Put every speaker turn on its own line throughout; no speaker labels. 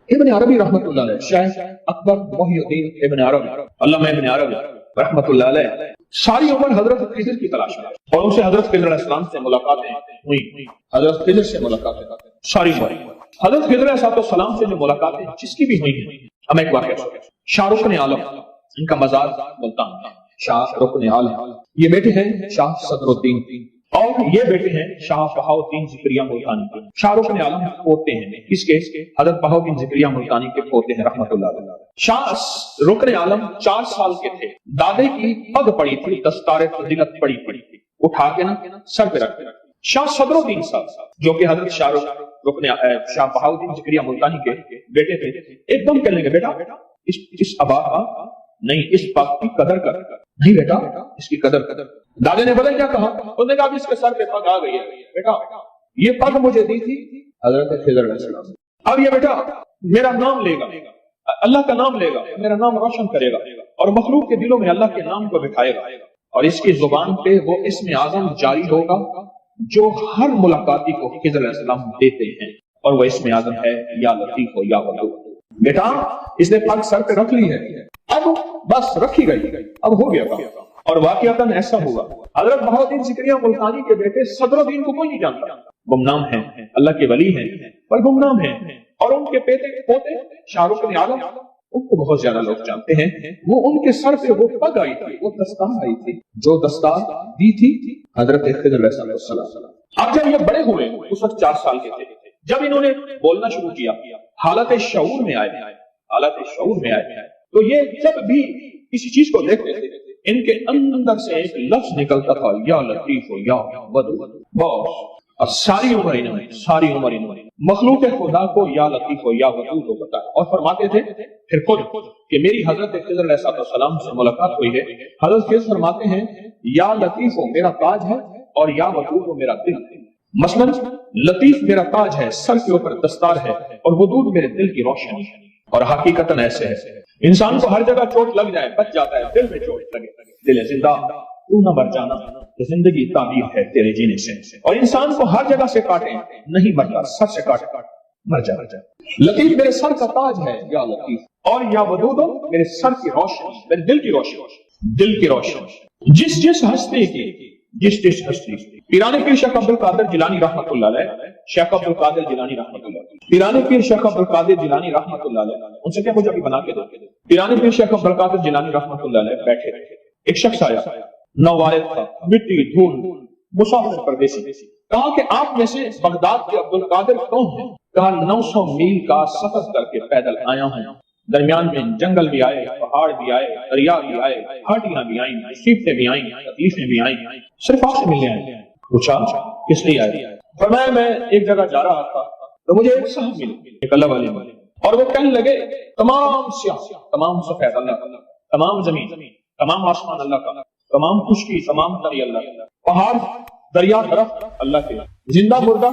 ابن عربی رحمۃ اللہ علیہ، شیخ اکبر محی الدین ابن عربی، علامہ ابن عربی رحمۃ اللہ علیہ، ساری عمر حضرت خضر کی تلاش میں، اور ان سے حضرت خضر علیہ السلام سے ملاقاتیں ہوئی، حضرت خضر سے ملاقاتیں ساری عمر، حضرت خضر علیہ السلام سے جو ملاقاتیں جس کی بھی ہوئی ہیں۔ ہم ایک واقعہ شاہ رکن عالم، ان کا مزار ملتان، شاہ رکن عالم، یہ بیٹے ہیں شاہ صدر الدین، اور یہ بیٹے ہیں شاہ بہاؤالدین زکریا ملتانی کے۔ شاہ رکن عالم پوتے ہیں کس کے؟ حضرت بہاؤالدین زکریا ملتانی کے پوتے ہیں رحمۃ اللہ علیہ۔ شاہ رکن عالم 4 سال کے تھے، دادے کی پگ پڑی تھی، دستار فضیلت پڑی تھی، اٹھا کے نا سر پہ رکھ کے۔ شاہ صدر الدین صاحب جو کہ حضرت شاہ بہاؤالدین زکریا ملتانی کے بیٹے تھے، ایک دم کہنے لگے بیٹا اس ابا کا نہیں، اس پگ کی قدر کر، نہیں بیٹا اس کی قدر کر۔ دادے نے پتہ کیا کہا؟ انہوں نے کہا اس کے سر پہ پگ آ گئی ہے، بیٹا یہ پگ مجھے دی تھی حضرت خضر علیہ السلام، اب یہ بیٹا میرا نام لے گا، اللہ کا نام لے گا، میرا نام روشن کرے گا، اور مخلوق کے دلوں میں اللہ کے نام کو بٹھائے گا، اور اس کی زبان پہ وہ اسم اعظم جاری ہوگا جو ہر ملاقاتی کو خضر علیہ السلام دیتے ہیں، اور وہ اسم اعظم ہے یا لطیف ہو یا ودود۔ بیٹا اس نے پگ سر پہ رکھ لی ہے، اب بس رکھی گئی، اب ہو گیا کام۔ اور واقعتاً ایسا ہوا، حضرت بہاؤالدین زکریا ملتانی کے بیٹے صدر الدین کو کوئی نہیں جانتا، گمنام ہیں، اللہ کے ولی ہیں پر گمنام ہیں، اور ان کے پوتے شاہ رکن عالم ان کو بہت زیادہ لوگ جانتے ہیں۔ وہ ان کے سر پہ وہ پگ آئی تھی، وہ دستار آئی تھی جو دستار دی تھی حضرت خضر علیہ السلام۔ اب جب یہ بڑے ہوئے، اس وقت 4 سال کے تھے، جب انہوں نے بولنا شروع کیا، حالت شعور میں آئے، تو یہ جب بھی کسی چیز کو دیکھتے تھے ان کے اندر سے ایک لفظ نکلتا تھا، یا لطیف ہو یا ودود، بس۔ اور ساری عمر انہوں نے مخلوق خدا کو یا لطیف ہو یا ودود ہو بتایا، اور فرماتے تھے پھر خود کہ میری حضرت خضر علیہ السلام سے ملاقات ہوئی ہے، حضرت خضر فرماتے ہیں یا لطیف ہو میرا تاج ہے، اور یا ودود ہو میرا دل ہے۔ مثلا لطیف میرا تاج ہے، سر کے اوپر دستار ہے، اور ودود میرے دل کی روشنی ہے۔ اور حقیقتاً ایسے ہے، انسان کو ہر جگہ چوٹ لگ جائے بچ جاتا ہے، دل میں چوٹ لگے، دل زندہ تو نہ مر جانا، زندگی تعبیر ہے تیرے جینے سے، اور انسان کو ہر جگہ سے کاٹے نہیں مرتا، سر سے کاٹ مر جاتا۔ لطیف میرے سر کا تاج ہے یا لطیف، اور یا ودود میرے سر کی روشنی، میرے دل کی روشنی۔ جس ہستی کی جس ہستی، پیران پیر شیخ عبد القادر جیلانی رحمۃ اللہ علیہ، شیخ عبد القادر جیلانی رحمۃ اللہ علیہ، پیران پیر شیخ عبد القادر جیلانی رحمۃ اللہ علیہ، ان سے کیا مجھے ابھی بنا کے دو۔ پیران پیر شیخ عبد القادر جیلانی رحمۃ اللہ علیہ بیٹھے، ایک شخص آیا، نووارد تھا، مٹی دھول مسافر پردیسی، کہا کہ آپ میں سے بغداد کے عبد القادر کون ہیں؟ کہا 900 میل کا سفر کر کے پیدل آیا ہوں، درمیان میں جنگل بھی آئے، پہاڑ بھی آئے، دریا بھی آئے، گھاٹیاں بھی آئیں، مصیبتیں بھی آئیں، تکلیفیں بھی آئیں، صرف آپ سے ملنے آئے۔ پوچھا کس لیے آئے؟ فرمایا میں ایک جگہ جا رہا تھا تو مجھے ایک صاحب ملے، ایک اللہ والے ملے، اور وہ کہنے لگے تمام سیاہ، تمام سفید اللہ کا، تمام زمین، تمام آسمان اللہ کا، تمام خشکی، تمام تری اللہ کا، پہاڑ دریا درخت اللہ کے، زندہ مردہ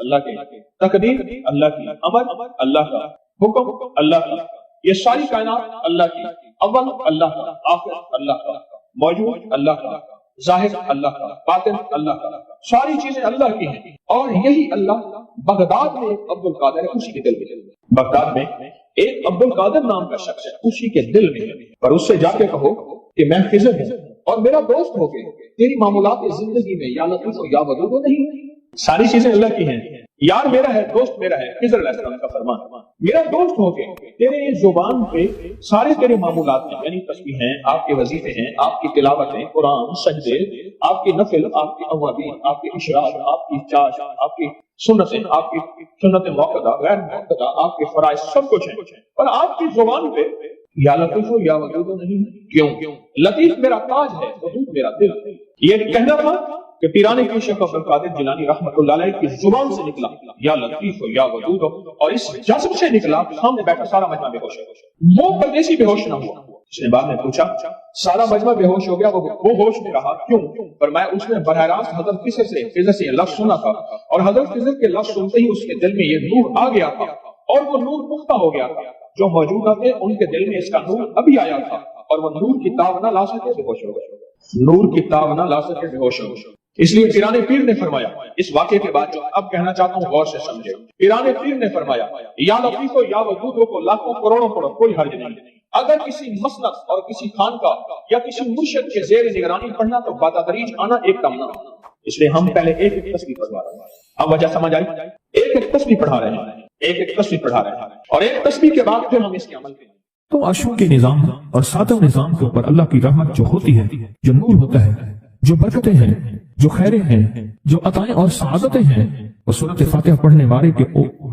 اللہ کے، تقدیر اللہ کی، امر اللہ کا، حکم اللہ کا، یہ ساری کائنات اللہ کی، اول اللہ کا، آخر اللہ کا، موجود اللہ کا، ظاہر اللہ کا، باطن اللہ کا، ساری چیزیں اللہ کی ہیں۔ اور یہی اللہ بغداد میں ایک عبد القادر ہے، اسی کے دل میں، بغداد میں ایک عبد القادر نام کا شخص ہے، اسی کے دل میں ہے، پر اس سے جا کے کہو کہ میں خضر ہوں اور میرا دوست ہو کے تیری معمولات زندگی میں یا لطیف ہو یا ودود ہو نہیں، ساری چیزیں اللہ کی ہیں، یار میرا ہے، دوست میرا ہے، خضر علیہ السلام کا فرمان، میرا دوست ہو کے تیرے زبان پہ سارے تیرے معمولات ہیں، یعنی تسبیح ہیں، آپ کے وظیفے ہیں، آپ کی تلاوتیں، قرآن، سجدے، آپ کی نفل، آپ کی اوابین، آپ کے اشراق، آپ کی چاش، آپ کی سنتیں، آپ کی سنت موقدہ، غیر موقدہ، آپ کے فرائض، سب کچھ ہیں، پر آپ کی زبان پہ یا لطیف ہو یا ودود نہیں۔ کیوں؟ لطیف میرا تاج ہے، ودود میرا دل۔ یہ کہنا تھا کہ پیران پیر شیخ عبد القادر جیلانی رحمۃ اللہ علیہ کی زبان سے نکلا یا لطیف ہو یا ودود ہو، اور اس جذب سے نکلا، سامنے بیٹھا سارا مجمع بے ہوش ہے، وہ پردیسی بے ہوش نہ ہوا۔ اس نے بعد میں پوچھا، سارا مجمع بے ہوش ہو گیا، وہ ہوش میں رہا کیوں؟ فرمایا اس نے براہ راست حضرت خضر سے لفظ سنا تھا، اور حضرت خضر کے لفظ سنتے ہی اس کے دل میں یہ نور آ گیا تھا، اور وہ نور پختہ ہو گیا تھا، جو موجودہ تھے ان کے دل میں اس کا نور ابھی آیا تھا، اور وہ نور کی تاب نہ لا سکے، بے ہوش ہو گئے، نور کی تاب نہ لا سکے، بے ہوش ہو گئے۔ اس لیے پیران پیر نے فرمایا، اس واقعے کے بعد جو اب کہنا چاہتا ہوں غور سے سمجھے، پیران پیر نے فرمایا یا لطیف یا ودود کو لاکھوں کروڑوں پڑھو کوئی حرج نہیں، اگر کسی مسند اور کسی خانقاہ یا کسی مرشد کے زیر نگرانی پڑھنا تو بتدریج آنا ایک دم نہ، اس لیے ہم پہلے ایک ایک تسبیح پڑھوا رہے ہیں۔ اب وجہ سمجھ آئی؟ ایک ایک تسبیح پڑھا رہے ہیں، ایک ایک تسبیح پڑھا رہے ہیں، اور ایک تسبیح کے بعد پھر ہم اس کے عمل کریں۔
تو عرشوں کے نظام اور ساتوں نظام کے اوپر اللہ کی رحمت جو ہوتی ہے، جو نور ہوتا ہے، جو برکتیں ہیں، جو خیریں ہیں، جو عطائیں اور سعادتیں ہیں، وہ سورۃ فاتحہ پڑھنے والے کے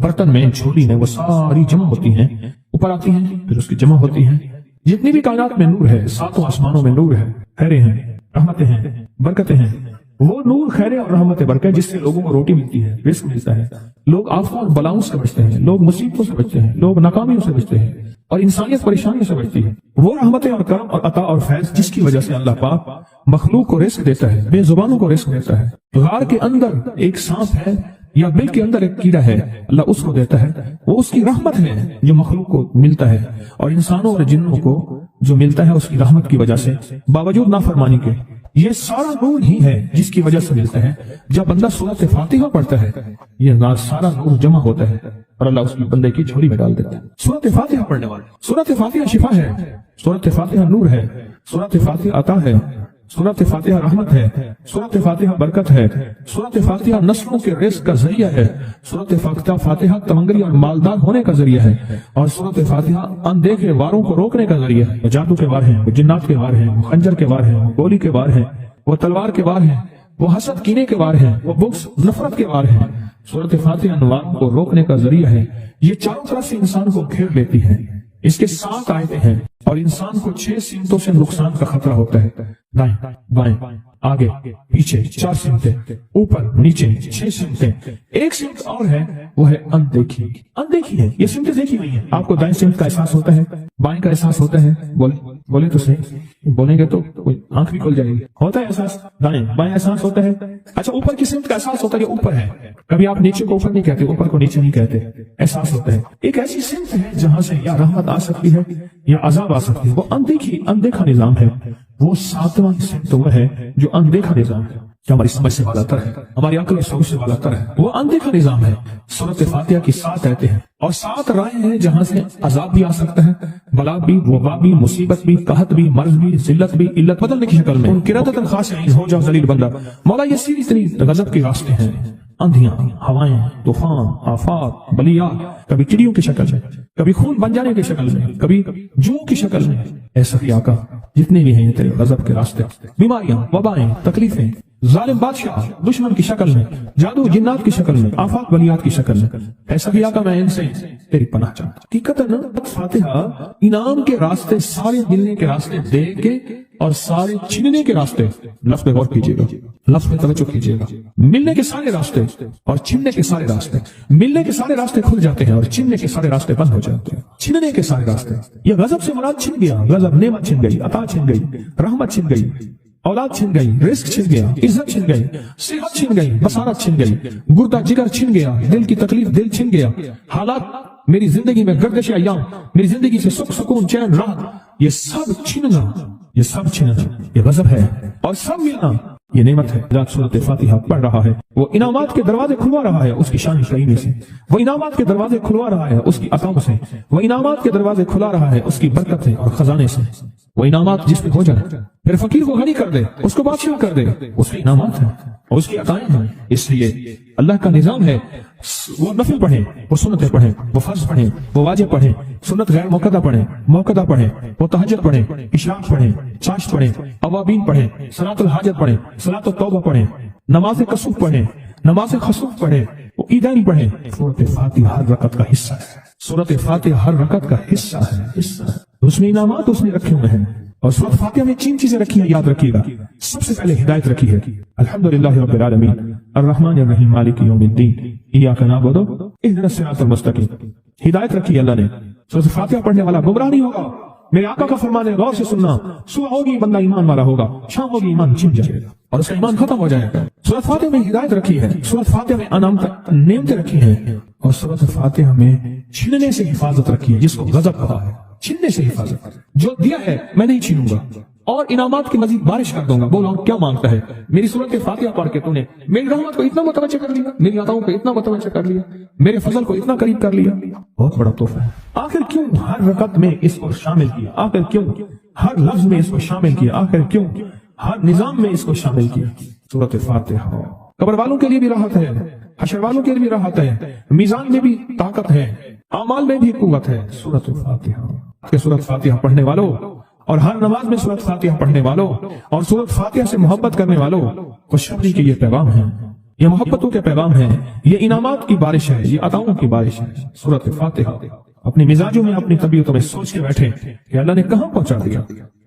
برتن میں، جھولی میں وہ ساری جمع ہوتی ہیں، اوپر آتی ہیں، پھر اس کی جمع ہوتی ہیں۔ جتنی بھی کائنات میں نور ہے، ساتوں آسمانوں میں نور ہے، خیریں ہیں، رحمتیں ہیں، برکتیں ہیں، وہ نور، خیریں اور رحمت برکت جس سے لوگوں کو روٹی ملتی ہے، رزق ملتا ہے، لوگ آفات اور بلاؤں سے بچتے ہیں، لوگ مصیبتوں سے بچتے ہیں، لوگ ناکامیوں سے بچتے ہیں، اور انسانیت پریشانیوں سے بچتی ہے۔ وہ رحمتیں اور کرم اور عطا اور فیض جس کی وجہ سے اللہ پاک مخلوق کو رزق دیتا ہے، بے زبانوں کو رزق دیتا ہے۔ غار کے اندر ایک سانپ ہے یا بل کے اندر ایک کیڑا ہے، اللہ اس کو دیتا ہے، وہ اس کی رحمت ہے جو مخلوق کو ملتا ہے، اور انسانوں اور جنوں کو جو ملتا ہے اس کی رحمت کی وجہ سے، باوجود نافرمانی کے۔ یہ سارا نور ہی ہے جس کی وجہ سے ملتا ہے۔ جب بندہ سورۃ فاتحہ پڑھتا ہے، یہ سارا نور جمع ہوتا ہے اور اللہ اس کی بندے کی جھولی میں ڈال دیتا ہے۔ سورۃ فاتحہ پڑھنے والے، سورۃ فاتحہ شفا ہے، سورۃ فاتحہ نور ہے، سورۃ فاتحہ عطا ہے، سورۃ فاتحہ رحمت ہے، سورۃ فاتحہ برکت ہے، سورۃ فاتحہ نسلوں کے رزق کا ذریعہ ہے، سورۃ فاتحہ تمنگری اور مالدار ہونے کا ذریعہ ہے، اور سورۃ فاتحہ اندیکھے واروں کو روکنے کا ذریعہ ہے۔ وہ جادو کے وار ہیں، وہ جنات کے وار ہیں، وہ خنجر کے وار ہیں، وہ گولی کے وار ہیں، وہ تلوار کے وار ہیں، وہ حسد کینے کے وار ہیں، وہ بغض نفرت کے وار ہیں۔ سورۃ فاتحہ انوار کو روکنے کا ذریعہ ہے۔ یہ چاروں طرف سے انسان کو گھیر لیتی ہے۔ اس کے 7 آیتیں ہیں، اور انسان کو 6 سمتوں سے نقصان کا خطرہ ہوتا ہے، دائیں بائیں آگے پیچھے 4 سمتیں، اوپر نیچے 6 سمتیں۔ ایک سمت اور ہے، وہ ہے اندیکھی۔ اندیکھی ہے، یہ سمتیں دیکھی نہیں ہے۔ آپ کو دائیں سمت کا احساس ہوتا ہے، بائیں کا احساس ہوتا ہے، بولے تو صحیح، بولیں گے تو آنکھ بھی کھل جائے گی۔ ہوتا ہے احساس، دائیں بائیں احساس ہوتا ہے۔ اچھا، اوپر کی سمت کا احساس ہوتا ہے کہ اوپر ہے، کبھی آپ نیچے کو اوپر نہیں کہتے، اوپر کو نیچے نہیں کہتے، احساس ہوتا ہے۔ ایک ایسی سمت ہے جہاں سے یا رحمت آ سکتی ہے یا عذاب آ سکتی ہے، وہ اندیکھا نظام ہے۔ وہ 7واں سمت وہ ہے جو اندیکھا نظام ہے، جو ہماری سمجھ سے بالا تر ہے، ہماری عقل و شعور سے بالا تر ہے، وہ اندیکھا نظام ہے۔ سورۃ فاتحہ کی 7 آیتیں ہیں اور 7 رائے ہیں جہاں سے عذاب بھی آ سکتا ہے، بلا بھی، وبا بھی، مصیبت بھی، قحط بھی، مرض بھی، ذلت بھی، علت بدلنے کی شکل میں۔ قرۃ خاشعین، ہو جاؤ ذلیل بندہ۔ مولا یہ سیدھی اتنی غضب کے راستے ہیں، اندھیاں، ہوائیں، طوفان، آفات، بلیات، کبھی چڑیوں کی شکل میں، کبھی خون بن جانے کی شکل میں، کبھی جو کی شکل میں۔ اے سخی آقا، جتنے بھی ہیں تیرے غضب کے راستے، بیماریاں، وبائیں، تکلیفیں، ظالم بادشاہ دشمن کی شکل میں، جادو جنات کی شکل میں، آفات بلیات کی شکل میں، اے سخی آقا میں ان سے تیری پناہ چاہتا ہوں۔ حقیقتاً فاتحہ انعام کے راستے، سارے ملنے کے راستے دے کے اور سارے چھننے کے راستے، لفظ پہ غور کیجیے گا، لفظ پہ توجہ کیجیے گا۔ ملنے کے سارے راستے اور چھننے کے سارے راستے، ملنے کے سارے راستے کھل جاتے ہیں اور چھننے کے سارے راستے بند ہو جاتے ہیں۔ چھننے کے سارے راستے، یہ غضب سے مراد چھن گیا، غضب نعمت چھن گئی، عطا چھن گئی، رحمت چھن گئی، اولاد چھن گئی، رزق چھن گیا، عزت چھن گئی، صحت چھن گئی، بصارت چھن گئی، گردہ جگر چھن گیا، دل کی تکلیف دل چھن گیا، حالات میری زندگی میں گردش ایام، میری زندگی سے سکھ سکون چین راحت، یہ سب چھننا، یہ سب چھننا، یہ غضب ہے، اور سب ملنا یہ نعمت ہے۔ ذات سورۃ فاتحہ پڑھ رہا ہے، وہ انعامات کے دروازے کھلوا رہا ہے اس کی شان کریمی سے، وہ انعامات کے دروازے کھلوا رہا ہے اس کی عطاؤں سے، وہ انعامات کے دروازے کھلا رہا ہے اس کی برکت سے اور خزانے سے۔ وہ انعامات جس پہ ہو جائے، پھر فقیر کو غنی کر دے، اس کو بادشاہ کر دے، اس کے انعامات ہیں اور اس کی عطائیں ہیں۔ اس لیے اللہ کا نظام ہے، وہ نفل پڑھیں، وہ سنتیں پڑھیں، وہ فرض پڑھیں، وہ واجب پڑھیں، سنت غیر موقدہ پڑھیں، موقدہ پڑھیں، وہ تہجد پڑھیں، اشراق پڑھیں، چاشت پڑھیں، اوابین پڑھیں، صلاۃ الحاجت پڑھیں، صلاۃ التوبہ پڑھیں، نماز کسوف پڑھیں، نماز خسوف پڑھیں، وہ عیدین پڑھیں۔ سورۃ فاتحہ ہر رکعت کا حصہ ہے، سورۃ فاتحہ ہر رکعت کا حصہ ہے۔ اس میں انعامات اس نے رکھے ہوئے ہیں، اور سورۃ فاتحہ میں 3 چیزیں رکھی ہیں، یاد رکھیے گا۔ سب سے پہلے ہدایت رکھی ہے، الحمدللہ رب العالمین الرحمن الرحیم مالک یوم الدین ایاک نعبد اهدنا الصراط المستقیم۔ ہدایت رکھی ہے اللہ نے۔ سورۃ فاتحہ پڑھنے والا گمراہ نہیں ہوگا، میرے آقا کا فرمان ہے، غور سے سننا۔ صبح ہوگی بندہ ایمان والا ہوگا، شام ہوگی ایمان چھن جائے گا اور اس کا ایمان ختم ہو جائے گا۔ سورۃ فاتحہ میں ہدایت رکھی ہے، سورۃ فاتحہ میں نعمتیں رکھی ہیں، اور سورۃ فاتحہ میں چھننے سے حفاظت رکھی ہے، جس کو غضب کہا ہے، چھننے سے حفاظت۔ جو دیا ہے میں نہیں چھینوں گا، اور انعامات کی مزید بارش کر دوں گا. بولو کیا مانگتا ہے؟ میری سورت فاتحہ پڑھ کے تو نے میری رحمت کو اتنا متوجہ کر لیا, میری عطاؤں کو اتنا متوجہ کر لیا, میرے فضل کو اتنا قریب کر لیا. بہت بڑا تحفہ ہے. آخر کیوں ہر رکعت میں اس کو شامل کیا؟ آخر کیوں ہر لفظ میں اس کو شامل کیا؟ آخر کیوں ہر نظام میں اس کو شامل کیا؟ سورت فاتحہ قبر والوں کے لیے بھی راحت ہے, حشر والوں کے لیے بھی راحت ہے, میزان میں بھی طاقت ہے, اعمال میں بھی قوت ہے. سورت فاتحہ کہ سورت فاتحہ پڑھنے والوں اور ہر نماز میں سورت فاتحہ پڑھنے والوں اور سورت فاتحہ سے محبت کرنے والوں خوشخبری کے یہ پیغام ہے, یہ محبتوں کے پیغام ہے, یہ انعامات کی بارش ہے, یہ عطاؤں کی بارش ہے. سورت فاتحہ اپنی مزاجوں میں اپنی طبیعتوں میں سوچ کے بیٹھے کہ اللہ نے کہاں پہنچا دیا.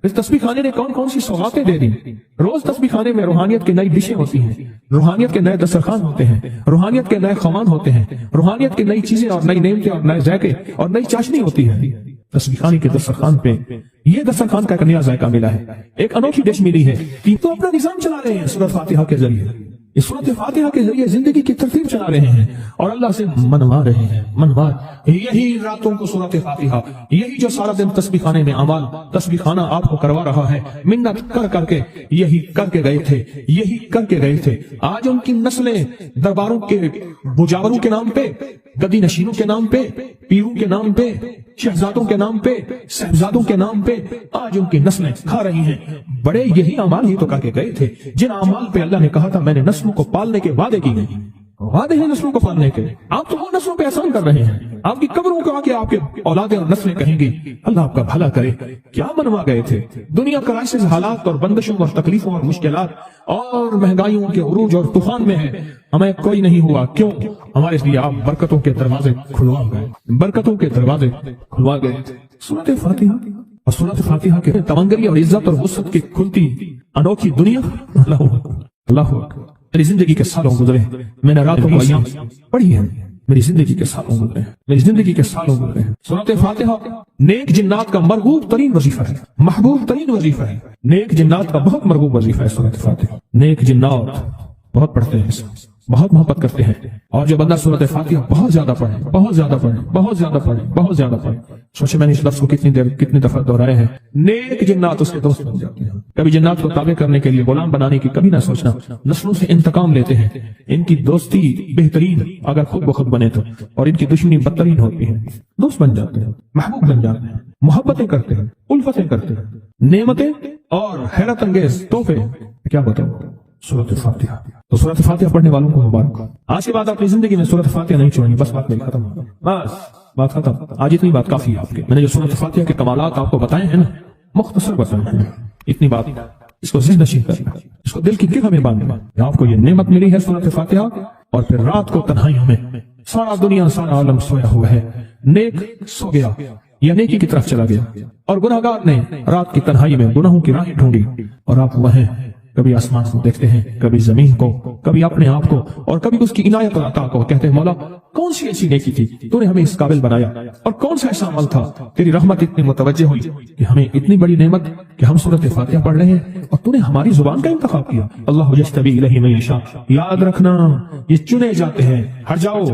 اس تسبیح خانے نے کون کون سی سوغاتیں دے دی. روز تسبیح خانے میں روحانیت کی نئی ڈشیں ہوتی ہیں, روحانیت کے نئے دسترخوان ہوتے ہیں, روحانیت کے نئے خوان ہوتے ہیں, روحانیت کی نئی چیزیں اور نئی نعمتیں اور نئے ذائقے اور نئی چاشنی ہوتی ہے. تسبیح خانے کے دسترخوان پہ یہ دسترخوان کا ایک نیا ذائقہ ملا ہے, ایک انوکھی ڈش ملی ہے. تو اپنا نظام چلا رہے ہیں سورت فاتحہ کے ذریعے, اس سورت فاتحہ کے ذریعے زندگی کی ترتیب چلا رہے ہیں اور اللہ سے منوا رہے ہیں. منوا یہی راتوں کو سورت فاتحہ, یہی جو سارا دن تسبیح خانے میں اعمال تسبیح خانہ آپ کو کروا رہا ہے, منت کر کر کے یہی کر کے گئے تھے, یہی کر کے گئے تھے. آج ان کی نسلیں درباروں کے بجاوروں کے نام پہ, گدی نشینوں کے نام پہ, پیروں کے نام پہ, شہزادوں کے نام پہ, صاحبزادوں کے نام پہ آج ان کی نسلیں کھا رہی ہیں. بڑے یہی اعمال ہی تو کر کے گئے تھے جن اعمال پہ اللہ نے کہا تھا میں نے نسلوں کو پالنے کے وعدے کی گئی. وعدے ہیں نسلوں کو پالنے کے. آپ تو وہ نسلوں پہ احسان کر رہے ہیں. آپ کی قبروں کو آگے آپ کے اولادیں اور نسلیں کہیں گی اللہ آپ کا بھلا کرے. کیا منوا گئے تھے؟ دنیا کرائسس حالات اور بندشوں اور تکلیفوں اور مشکلات اور مہنگائیوں کے عروج اور طوفان میں ہے, ہمیں کوئی نہیں ہوا. کیوں؟ ہمارے لیے آپ برکتوں کے دروازے کھلوا گئے, برکتوں کے دروازے کھلوا گئے. سورت فاتحہ اور سورت فاتحہ کے تمنگری اور عزت اور وسعت کی کھلتی انوکھی دنیا. اللہ اللہ میری زندگی کے سالوں گزرے, میں نے راتوں کو ایام پڑھی ہیں, میری زندگی کے سالوں گزرے ہیں, میری زندگی کے سالوں گزرے ہیں. سورت فاتحہ نیک جنات کا مرغوب ترین وظیفہ ہے, محبوب ترین وظیفہ ہے. نیک جنات کا بہت مرغوب وظیفہ ہے سورت فاتحہ. نیک جنات بہت پڑھتے ہیں, بہت محبت کرتے ہیں, اور جو بندہ سورت فاتحہ بہت زیادہ پڑھے, بہت زیادہ پڑھے, بہت زیادہ پڑھے, بہت زیادہ پڑھے. سوچے میں نے اس لفظ کو کتنی دفعہ دہرائے ہیں. نیک جنات اس کے دوست بن جاتے ہیں. کبھی جنات کو تابع کرنے کے لیے غلام بنانے کی کبھی نہ سوچنا. نسلوں سے انتقام لیتے ہیں. ان کی دوستی بہترین اگر خود بخود بنے تو, اور ان کی دشمنی بدترین ہوتی ہے. دوست بن جاتے ہیں, محبوب بن جاتے ہیں, محبتیں کرتے ہیں, الفتیں کرتے ہیں, نعمتیں اور حیرت انگیز تحفے. کیا بتاؤں سورت فاتحہ. تو سورت فاتحہ پڑھنے والوں کو مبارک. آج کے بعد اپنی زندگی میں سورت فاتحہ نہیں چھوڑیں. بس بات میری ختم ہو, بس بات ختم. آج اتنی بات کافی ہے آپ کے. میں نے جو سورت فاتحہ کے کمالات آپ کو بتائے ہیں نا, مختصر بتائے ہیں, اتنی بات. اس کو ذہن نشین کرنا, اس کو دل کی گرہ میں باندھنا. آپ کو یہ نعمت ملی ہے سورت فاتحہ, اور پھر رات کو تنہائیوں میں سارا دنیا سارا عالم سویا ہوا ہے, نیک سو گیا یا نیکی کی طرف چلا گیا, اور گناہگار نے رات کی تنہائی میں گناہوں کی راہیں ڈھونڈی, اور آپ وہیں کبھی آسمان کو دیکھتے ہیں, کبھی زمین کو, کبھی اپنے آپ کو, اور کبھی اس کی عنایت اور عطا کو. کہتے ہیں مولا کون سی ایسی نیکی تھی تو نے ہمیں اس قابل بنایا, اور کون سا ایسا عمل تھا تیری رحمت اتنی متوجہ ہوئی کہ ہمیں اتنی بڑی نعمت کہ ہم سورت فاتحہ پڑھ رہے ہیں اور تو نے ہماری زبان کا انتخاب کیا. اللہ یجتبی الیہ من یشاء. یاد رکھنا یہ چنے جاتے ہیں, ہٹ جاؤ,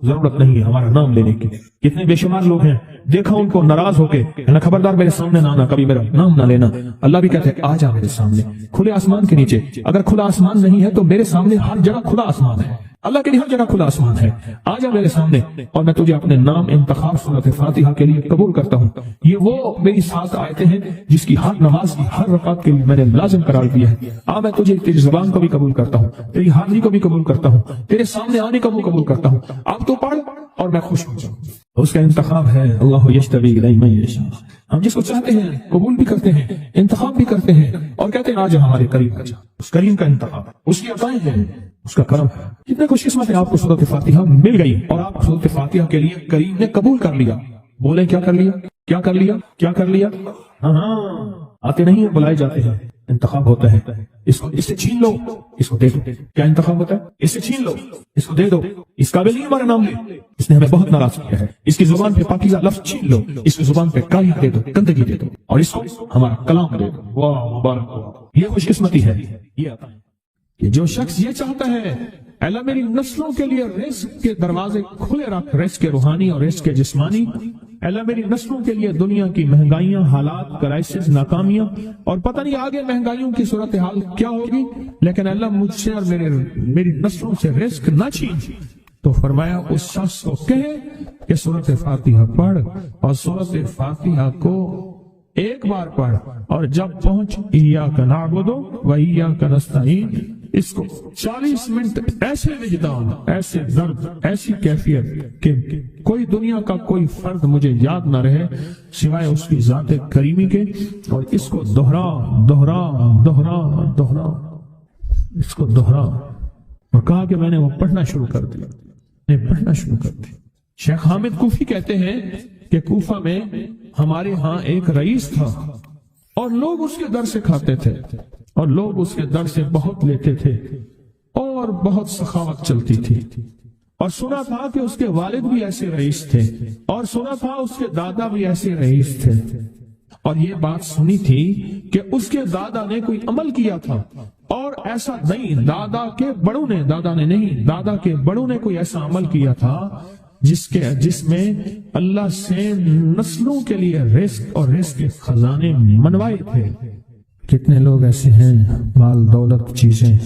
ضرورت نہیں ہے ہمارا نام لینے کی. کتنے بے شمار لوگ ہیں, دیکھا ان کو ناراض ہو کے نہ خبردار میرے سامنے نہ آنا, کبھی میرا نام نہ لینا. اللہ بھی کہتے ہیں آ جا میرے سامنے, کھلے آسمان کے نیچے. اگر کھلا آسمان نہیں ہے تو میرے سامنے ہر جگہ کھلا آسمان ہے. اللہ کے لیے ہر جگہ کھلا آسمان ہے. آ جا میرے سامنے اور میں تجھے اپنے نام انتخاب سورت فاتحہ کے لیے قبول کرتا ہوں. یہ وہ میری 7 آیتیں ہیں جس کی ہر نماز کی ہر رکعت کے لیے میں نے لازم قرار دیا ہے. میں تجھے تیری زبان کو بھی قبول کرتا ہوں, تیری حاضری کو بھی قبول کرتا ہوں, تیرے سامنے آنے کو بھی قبول کرتا ہوں. اب تو پڑھ اور میں خوش ہو جاؤں. اس کا انتخاب ہے اللہ یجتبی الیہ من یشاء. ہم جس کو چاہتے ہیں قبول بھی کرتے ہیں, انتخاب بھی کرتے ہیں, اور کہتے ہیں آج ہمارے قریب آ جا. اس کریم کا انتخاب, اس کی عطائیں ہیں, اس کا کرم ہے. کتنے خوش قسمت ہے آپ کو سورت فاتحہ مل گئی اور آپ سورت فاتحہ کے لیے کریم نے قبول کر لیا. بولے کیا کر لیا, کیا کر لیا, کیا کر لیا. ہاں آتے نہیں ہیں, بلائے جاتے ہیں. انتخاب ہوتا ہے, اس سے چھین لو, اس کو دے دو. کیا انتخاب ہوتا ہے؟ اس سے چھین لو, اس کو دے دو. اس قابل نہیں ہمارا نام لے, اس نے ہمیں بہت ناراض کیا ہے. اس کی زبان پہ پاکیزہ لفظ چھین لو, اس کی زبان پہ کالیاں دے دو, گندگی دے دو, اور اس کو ہمارا کلام دے دو. واہ مبارک. یہ خوش قسمتی ہے. یہ آتا ہے کہ جو شخص یہ چاہتا ہے اللہ میری نسلوں کے لیے رزق کے دروازے کھلے رکھ، رزق کے روحانی اور رزق کے جسمانی۔ اللہ میری نسلوں کے لیے دنیا کی مہنگائیاں، حالات، کرائسس، ناکامیاں، اور پتہ نہیں آگے مہنگائیوں کی صورتحال کیا ہوگی، لیکن اللہ مجھ سے اور میری نسلوں سے رزق نہ چھین۔ تو فرمایا اس شخص کو کہے کہ سورۃ فاتحہ پڑھ، اور سورۃ فاتحہ کو ایک بار پڑھ، اور جب پہنچ ایاک نعبد و ایاک نستعین، اس کو 40 منٹ ایسے وجدان، ایسے درد، ایسی کیفیت کہ کوئی دنیا کا کوئی فرد مجھے یاد نہ رہے سوائے اس کی ذات کریمی کے، اور اس کو دوہرا دوہرا دوہرا دوہرا، اس کو دوہرا۔ اور کہا کہ میں نے وہ پڑھنا شروع کر دیا، پڑھنا شروع کر دیا۔ شیخ حامد کوفی کہتے ہیں کہ کوفہ میں ہمارے ہاں ایک رئیس تھا، اور لوگ اس کے در سے کھاتے تھے، اور لوگ اس کے در سے بہت لیتے تھے، اور بہت سخاوت چلتی تھی۔ اور سنا تھا کہ اس کے والد بھی ایسے رئیس تھے، اور سنا تھا اس کے دادا بھی ایسے رئیس تھے، اور یہ بات سنی تھی کہ اس کے دادا نے کوئی عمل کیا تھا، اور ایسا نہیں، دادا کے بڑوں نے کوئی ایسا عمل کیا تھا جس میں اللہ سے نسلوں کے لیے رزق اور رزق کے خزانے منوائے تھے۔ کتنے لوگ ایسے ہیں، مال دولت چیزیں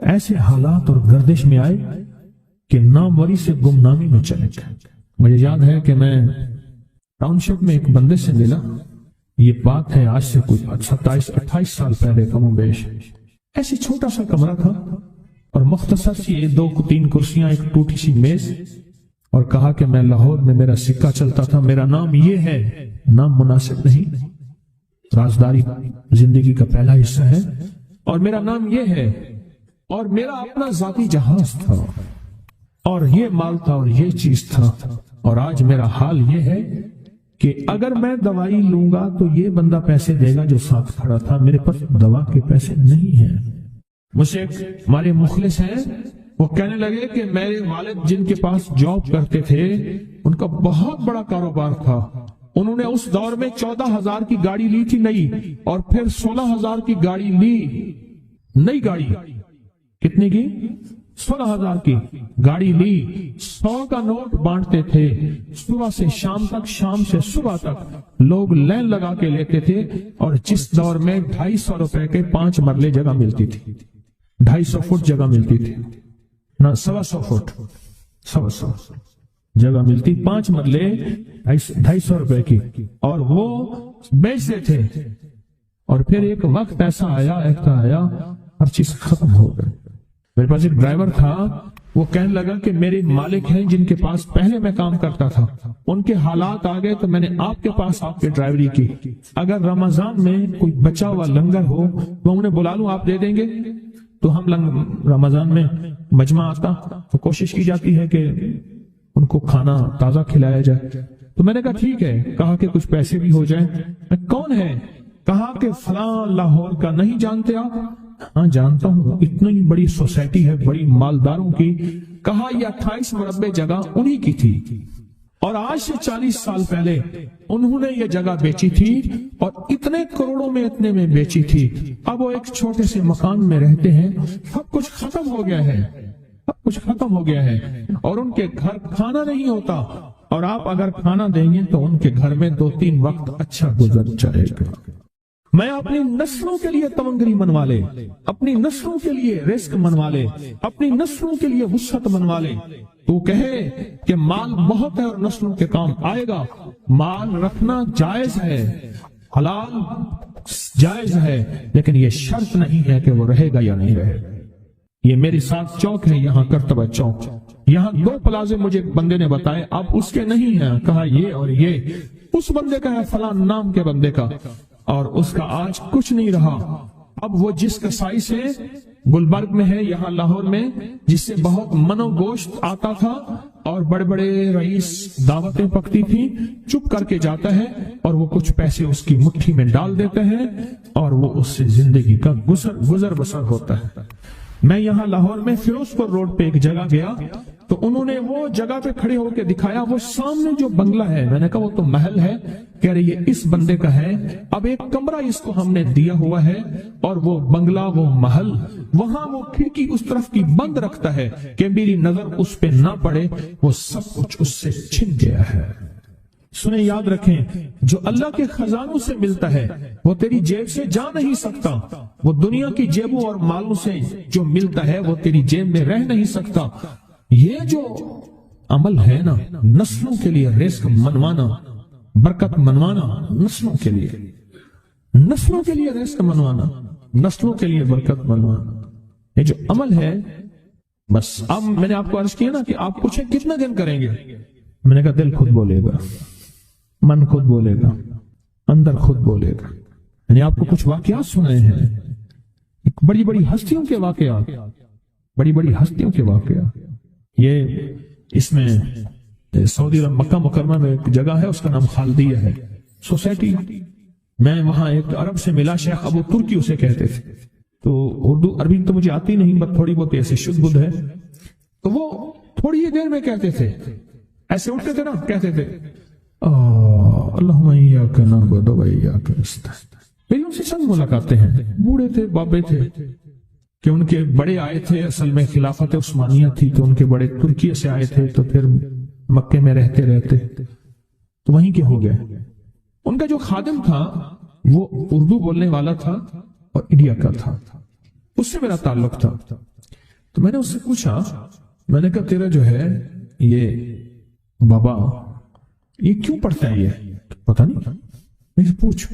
ایسے حالات اور گردش میں آئے کہ ناموری سے گمنامی میں چلے گئے۔ مجھے یاد ہے کہ میں ٹاؤن شپ میں ایک بندے سے ملا، یہ بات ہے آج سے کوئی 27-28 سال پہلے کم و بیش۔ ایسی چھوٹا سا کمرہ تھا، اور مختصر سی 2-3 کرسیاں، ایک ٹوٹی سی میز، اور کہا کہ میں لاہور میں میرا سکہ چلتا تھا، میرا نام یہ ہے، نام مناسب نہیں، رازداری زندگی کا پہلا حصہ ہے، اور میرا نام یہ ہے، اور میرا اپنا ذاتی جہاز تھا، اور یہ مال تھا، اور یہ چیز تھا، اور آج میرا حال یہ ہے کہ اگر میں دوائی لوں گا تو یہ بندہ پیسے دے گا جو ساتھ کھڑا تھا، میرے پاس دوا کے پیسے نہیں ہیں۔ مجھ سے ہمارے مخلص ہیں، وہ کہنے لگے کہ میرے والد جن کے پاس جاب کرتے تھے ان کا بہت بڑا کاروبار تھا، انہوں نے اس دور میں 14,000 کی گاڑی لی تھی نئی، اور پھر 16,000 کی گاڑی لی، نئی گاڑی، کتنے کی؟ 16,000 کی گاڑی لی، 100 کا نوٹ بانٹتے تھے، صبح سے شام تک، شام سے صبح تک لوگ لائن لگا کے لیتے تھے، اور جس دور میں 250 روپے کے 5 مرلے جگہ ملتی تھی، 250 فٹ جگہ ملتی تھی، نہ 125 فٹ، 125 جگہ ملتی، 5 مرلے 250 روپے کی، اور وہ بیچتے تھے۔ اور پھر ایک وقت ایسا آیا ہر چیز ختم ہو گئی۔ میرے پاس ایک ڈرائیور تھا، وہ کہنے لگا کہ میرے مالک ہیں جن کے پاس پہلے میں کام کرتا تھا، ان کے حالات آ گئے تو میں نے آپ کے پاس آپ کی ڈرائیوری کی، اگر رمضان میں کوئی بچا ہوا لنگر ہو تو انہیں بلا لوں، آپ دے دیں گے؟ تو ہم رمضان میں مجمع آتا تو کوشش کی جاتی ہے کہ ان کو کھانا تازہ کھلایا جائے۔ تو میں نے کہا ٹھیک ہے، کہا کہ کچھ پیسے بھی ہو جائیں۔ میں کون ہے؟ کہا کہ فلاں لاہور کا، نہیں جانتے آپ؟ ہاں جانتا ہوں، اتنی بڑی سوسائٹی ہے، بڑی مالداروں کی۔ کہا یہ 28 مربع جگہ انہی کی تھی، اور آج سے 40 سال پہلے انہوں نے یہ جگہ بیچی تھی، اور اتنے کروڑوں میں اتنے میں بیچی تھی۔ اب وہ ایک چھوٹے سے مکان میں رہتے ہیں، سب کچھ ختم ہو گیا ہے، سب کچھ ختم ہو گیا ہے، اور ان کے گھر کھانا نہیں ہوتا، اور آپ اگر کھانا دیں گے تو ان کے گھر میں 2-3 وقت اچھا گزر جائے گا۔ میں اپنی نسلوں کے لیے تمنگری منوا لے، اپنی نسلوں کے لیے رزق منوا لے، اپنی نسلوں کے لیے وسعت منوا لے۔ تو کہے کہ مال بہت ہے اور نسلوں کے کام آئے گا، مال رکھنا جائز ہے، حلال جائز ہے، لیکن یہ شرط نہیں ہے کہ وہ رہے گا یا نہیں رہے گا۔ یہ میرے ساتھ چوک ہے، یہاں کرتبہ چوک، یہاں 2 پلازے مجھے بندے نے بتائے، اب اس کے نہیں ہیں، کہا یہ اور یہ اس بندے کا ہے، فلاں نام کے بندے کا، اور اس کا آج کچھ نہیں رہا۔ اب وہ جس کسائی سے گلبرگ میں ہے، یہاں لاہور میں، جس سے بہت منو گوشت آتا تھا اور بڑے بڑے رئیس دعوتیں پکتی تھی، چپ کر کے جاتا ہے اور وہ کچھ پیسے اس کی مٹھی میں ڈال دیتے ہیں اور وہ اس سے زندگی کا گزر بسر ہوتا ہے۔ میں یہاں لاہور میں فیروزپور روڈ پہ ایک جگہ گیا تو انہوں نے وہ جگہ پہ کھڑے ہو کے دکھایا، وہ سامنے جو بنگلہ ہے، میں نے کہا وہ تو محل ہے، کہہ رہے یہ اس بندے کا ہے، اب ایک کمرہ اس کو ہم نے دیا ہوا ہے اور وہ بنگلہ وہ محل وہاں وہ کھڑکی اس طرف کی بند رکھتا ہے کہ میری نظر اس پہ نہ پڑے، وہ سب کچھ اس سے چھن گیا ہے۔ سنیں، یاد رکھیں، جو اللہ کے خزانوں سے ملتا ہے وہ تیری جیب سے جا نہیں سکتا، وہ دنیا کی جیبوں اور مالوں سے جو ملتا ہے وہ تیری جیب میں رہ نہیں سکتا۔ یہ جو عمل ہے نا، نسلوں کے لیے رزق منوانا، برکت منوانا، نسلوں کے لیے رزق منوانا، نسلوں کے لیے برکت منوانا، یہ جو عمل ہے، بس اب میں نے آپ کو عرض کیا نا کہ آپ پوچھیں کتنے دن کریں گے، میں نے کہا دل خود بولے گا، من خود بولے گا، اندر خود بولے گا۔ میں نے آپ کو کچھ واقعات سنائے ہیں، بڑی بڑی ہستیوں کے واقعات، یہ اس میں سعودی عرب مکہ مکرمہ میں ایک جگہ ہے، اس کا نام خالدیہ ہے سوسائٹی۔ میں وہاں ایک عرب سے ملا، شیخ ابو ترکی اسے کہتے تھے، تو اردو عربی تو مجھے آتی نہیں، بس تھوڑی بہت ایسے شدھ بدھ ہے، تو وہ تھوڑی ہی دیر میں کہتے تھے، ایسے اٹھتے تھے نا، کہتے تھے اللہم ایاک نعبد و ایاک نستعین۔ میری ان سے چند ملاقاتیں ہیں، بوڑھے تھے، بابے تھے، کہ ان کے بڑے آئے تھے، اصل میں خلافت عثمانیہ تھی تو ان کے بڑے ترکیہ سے آئے تھے، تو پھر مکے میں رہتے تو وہیں کے ہو گئے۔ ان کا جو خادم تھا وہ اردو بولنے والا تھا اور انڈیا کا تھا، اس سے میرا تعلق تھا، تو میں نے اس سے پوچھا، میں نے کہا تیرا جو ہے یہ بابا یہ کیوں پڑھتا ہے؟ یہ پتہ نہیں، میں پوچھ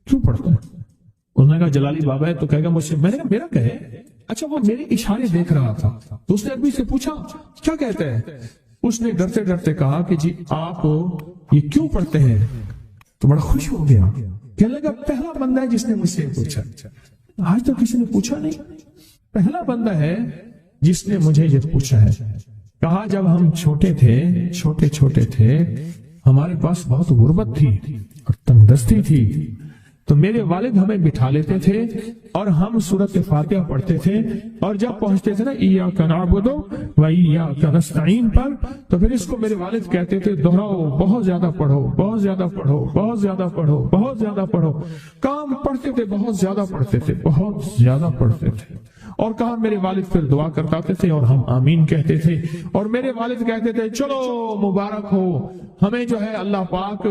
کیوں پڑھتا ہے؟ اس نے کہا جلالی بابا ہے تو کہے گا مجھ سے، میں نے کہا میرا کہے، اچھا وہ میرے اشارے دیکھ رہا تھا، تو اس نے ابھی سے پوچھا کیا کہتا ہے؟ اس نے ڈرتے ڈرتے کہا کہ جی آپ یہ کیوں پڑھتے ہیں؟ تو بڑا خوش ہو گیا، کہنے لگا پہلا بندہ ہے جس نے مجھ سے پوچھا، آج تک کسی نے پوچھا نہیں، پہلا بندہ ہے جس نے مجھے یہ پوچھا ہے۔ کہا جب ہم چھوٹے تھے ہمارے پاس بہت غربت تھی اور تنگ دستی تھی، تو میرے والد ہمیں بٹھا لیتے تھے اور ہم سورۃ فاتحہ پڑھتے تھے، اور جب پہنچتے تھے نا ایاک نعبد و ایاک نستعین پر، تو پھر اس کو میرے والد کہتے تھے دہراؤ، بہت زیادہ پڑھو، بہت زیادہ پڑھو، بہت زیادہ پڑھو، بہت زیادہ پڑھو۔ کام پڑھتے تھے، بہت زیادہ پڑھتے تھے، بہت زیادہ پڑھتے تھے، اور کہا میرے والد پھر دعا کرتے تھے اور ہم آمین کہتے تھے، اور میرے والد کہتے تھے چلو مبارک ہو، ہمیں جو ہے اللہ پاک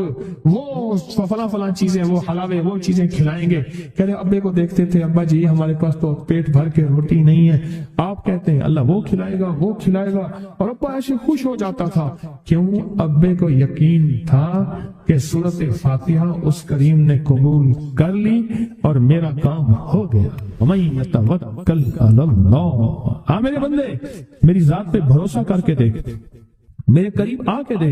وہ فلاں چیزیں، وہ حلاوے، وہ چیزیں کھلائیں گے۔ کہہ رہے ابے کو دیکھتے تھے، ابا جی ہمارے پاس تو پیٹ بھر کے روٹی نہیں ہے، آپ کہتے ہیں اللہ وہ کھلائے گا، وہ کھلائے گا، اور ابا ایسے خوش ہو جاتا تھا۔ کیوں؟ ابے کو یقین تھا کہ سورۃ فاتحہ اس کریم نے قبول کر لی اور میرا کام ہو گیا۔ وَمَن يَتَوَكَّلْ عَلَى اللَّهِ، میرے بندے میری ذات پہ بھروسہ کر کے دیکھ، میرے قریب آ کے دیکھ۔